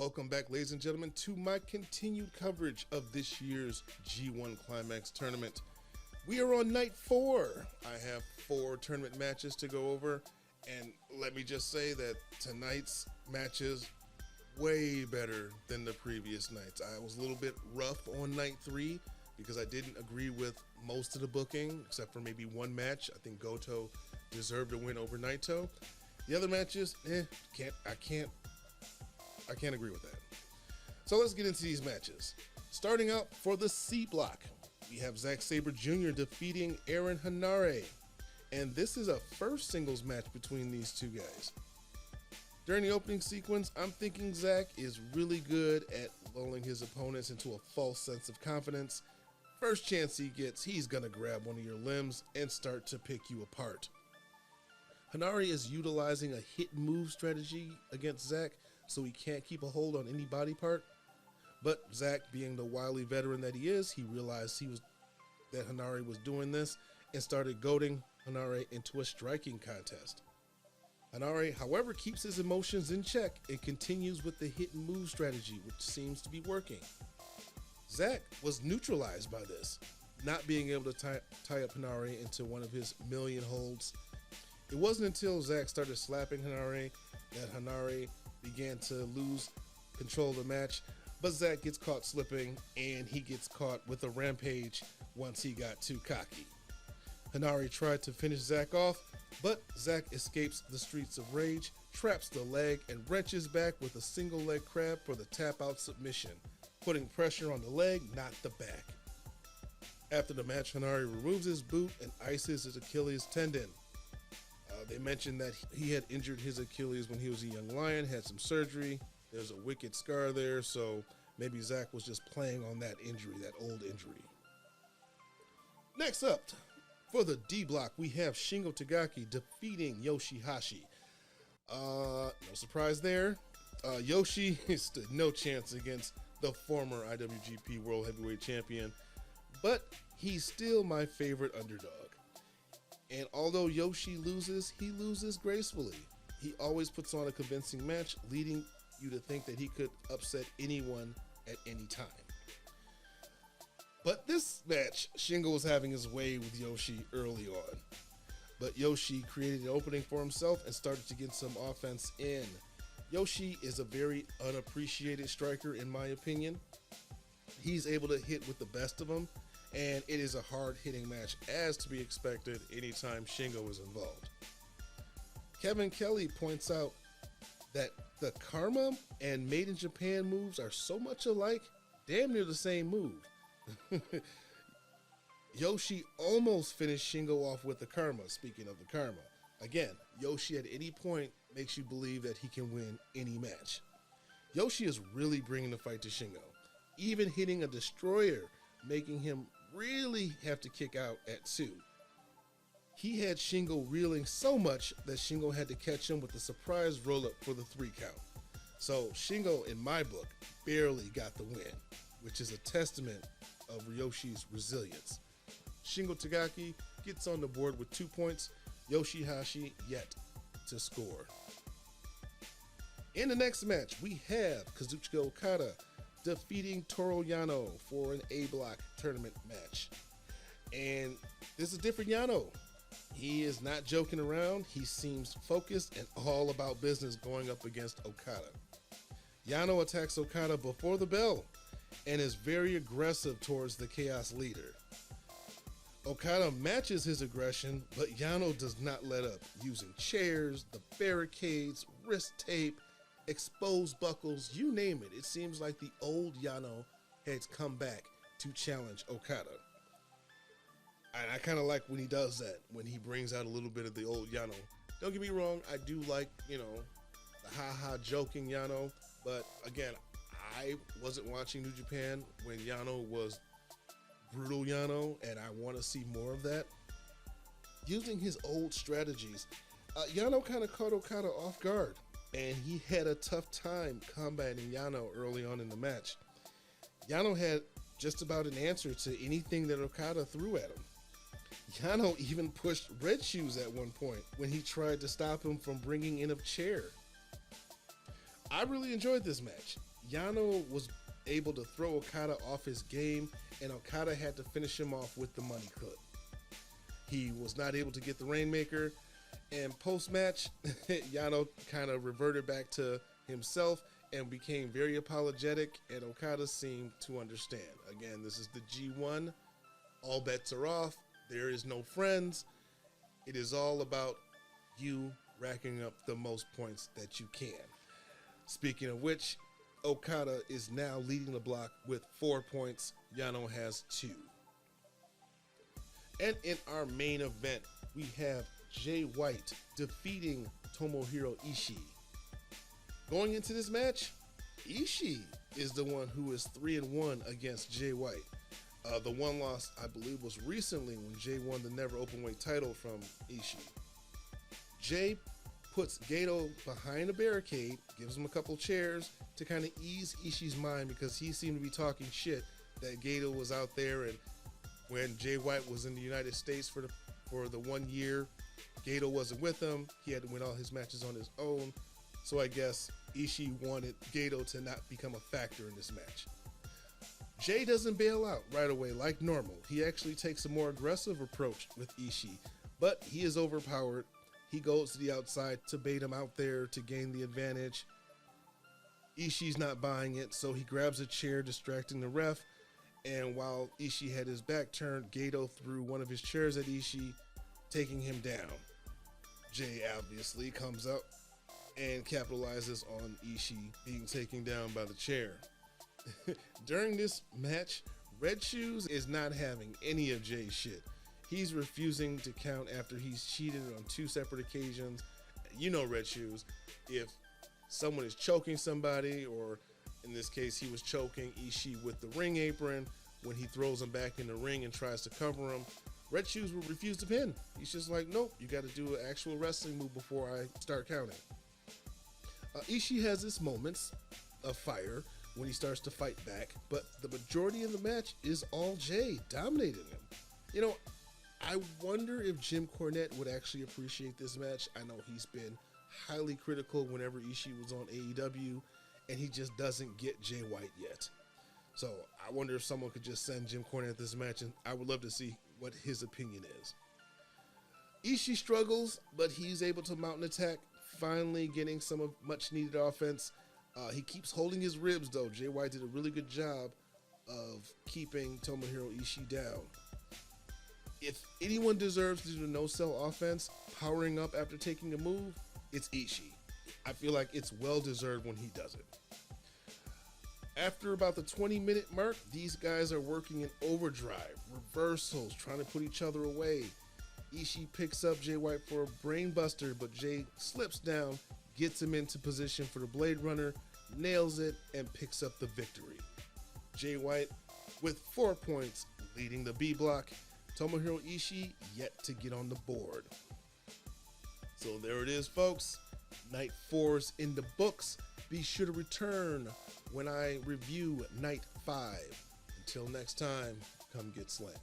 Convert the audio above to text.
Welcome back, ladies and gentlemen, to my continued coverage of this year's G1 Climax Tournament. We are on night 4. I have 4 tournament matches to go over, and let me just say that tonight's matches way better than the previous nights. I was a little bit rough on night 3 because I didn't agree with most of the booking, except for maybe one match. I think Goto deserved a win over Naito. The other matches, I can't agree with that. So let's get into these matches. Starting out for the C block, we have Zack Sabre Jr. defeating Aaron Henare. And this is a first singles match between these two guys. During the opening sequence, I'm thinking Zack is really good at lulling his opponents into a false sense of confidence. First chance he gets, he's gonna grab one of your limbs and start to pick you apart. Henare is utilizing a hit move strategy against Zack, so he can't keep a hold on any body part. But Zack, being the wily veteran that he is, he realized that Henare was doing this and started goading Henare into a striking contest. Henare, however, keeps his emotions in check and continues with the hit and move strategy, which seems to be working. Zack was neutralized by this, not being able to tie up Henare into one of his million holds. It wasn't until Zack started slapping Henare that Henare began to lose control of the match, but Zack gets caught slipping, and he gets caught with a rampage once he got too cocky. Henare tried to finish Zack off, but Zack escapes the streets of rage, traps the leg, and wrenches back with a single leg crab for the tap-out submission, putting pressure on the leg, not the back. After the match, Henare removes his boot and ices his Achilles tendon. They mentioned that he had injured his Achilles when he was a young lion, had some surgery. There's a wicked scar there, so maybe Zack was just playing on that injury, that old injury. Next up, for the D block, we have Shingo Takagi defeating YOSHI-HASHI. No surprise there. Yoshi stood no chance against the former IWGP World Heavyweight Champion, but he's still my favorite underdog. And although Yoshi loses, he loses gracefully. He always puts on a convincing match, leading you to think that he could upset anyone at any time. But this match, Shingo was having his way with Yoshi early on. But Yoshi created an opening for himself and started to get some offense in. Yoshi is a very unappreciated striker, in my opinion. He's able to hit with the best of them, and it is a hard-hitting match, as to be expected anytime Shingo is involved. Kevin Kelly points out that the Karma and Made in Japan moves are so much alike, damn near the same move. Yoshi almost finished Shingo off with the Karma, speaking of the Karma. Again, Yoshi at any point makes you believe that he can win any match. Yoshi is really bringing the fight to Shingo, even hitting a destroyer, making him really have to kick out at 2. He had Shingo reeling so much that Shingo had to catch him with a surprise roll-up for the 3 count. So Shingo, in my book, barely got the win, which is a testament of Yoshi's resilience. Shingo Takagi gets on the board with 2 points, YOSHI-HASHI yet to score. In the next match, we have Kazuchika Okada defeating Toru Yano for an A block tournament match. And this is different Yano. He is not joking around. He seems focused and all about business going up against Okada. Yano attacks Okada before the bell and is very aggressive towards the Chaos leader. Okada matches his aggression, but Yano does not let up, using chairs, the barricades, wrist tape, exposed buckles, you name it. It seems like the old Yano has come back to challenge Okada. And I kind of like when he does that, when he brings out a little bit of the old Yano. Don't get me wrong, I do like, the ha-ha joking Yano, but again, I wasn't watching New Japan when Yano was brutal Yano, and I want to see more of that. Using his old strategies, Yano kind of caught Okada off guard, and he had a tough time combating Yano early on in the match. Yano had just about an answer to anything that Okada threw at him. Yano even pushed Red Shoes at one point when he tried to stop him from bringing in a chair. I really enjoyed this match. Yano was able to throw Okada off his game, and Okada had to finish him off with the money clip. He was not able to get the Rainmaker, and post-match, Yano kind of reverted back to himself and became very apologetic, and Okada seemed to understand. Again, this is the G1. All bets are off. There is no friends. It is all about you racking up the most points that you can. Speaking of which, Okada is now leading the block with 4 points. Yano has 2. And in our main event, we have Jay White defeating Tomohiro Ishii. Going into this match, Ishii is the one who is 3-1 against Jay White. The one loss, I believe, was recently when Jay won the Never Openweight title from Ishii. Jay puts Gato behind a barricade, gives him a couple chairs to kind of ease Ishii's mind, because he seemed to be talking shit that Gato was out there, and when Jay White was in the United States for the 1 year, Gato wasn't with him. He had to win all his matches on his own. So I guess Ishii wanted Gato to not become a factor in this match. Jay doesn't bail out right away like normal. He actually takes a more aggressive approach with Ishii, but he is overpowered. He goes to the outside to bait him out there to gain the advantage. Ishii's not buying it, so he grabs a chair, distracting the ref, and while Ishii had his back turned, Gato threw one of his chairs at Ishii, taking him down. Jay obviously comes up and capitalizes on Ishii being taken down by the chair. During this match, Red Shoes is not having any of Jay's shit. He's refusing to count after he's cheated on 2 separate occasions. You know Red Shoes, if someone is choking somebody, or in this case he was choking Ishii with the ring apron, when he throws him back in the ring and tries to cover him, Red Shoes will refuse to pin. He's just like, nope, you got to do an actual wrestling move before I start counting. Ishii has his moments of fire when he starts to fight back, but the majority of the match is all Jay dominating him. You know, I wonder if Jim Cornette would actually appreciate this match. I know he's been highly critical whenever Ishii was on AEW, and he just doesn't get Jay White yet. So I wonder if someone could just send Jim Cornette this match, and I would love to see what his opinion is. Ishii struggles, but he's able to mount an attack, finally getting some of much needed offense. He keeps holding his ribs though. Jay White did a really good job of keeping Tomohiro Ishii down. If anyone deserves to do the no-sell offense, powering up after taking a move, it's Ishii. I feel like it's well-deserved when he does it. After about the 20-minute mark, these guys are working in overdrive, reversals, trying to put each other away. Ishii picks up Jay White for a brain buster, but Jay slips down, gets him into position for the Blade Runner, nails it, and picks up the victory. Jay White with 4 points, leading the B block. Tomohiro Ishii yet to get on the board. So there it is, folks. Night 4's in the books. Be sure to return when I review Night 5. Until next time, come get slammed.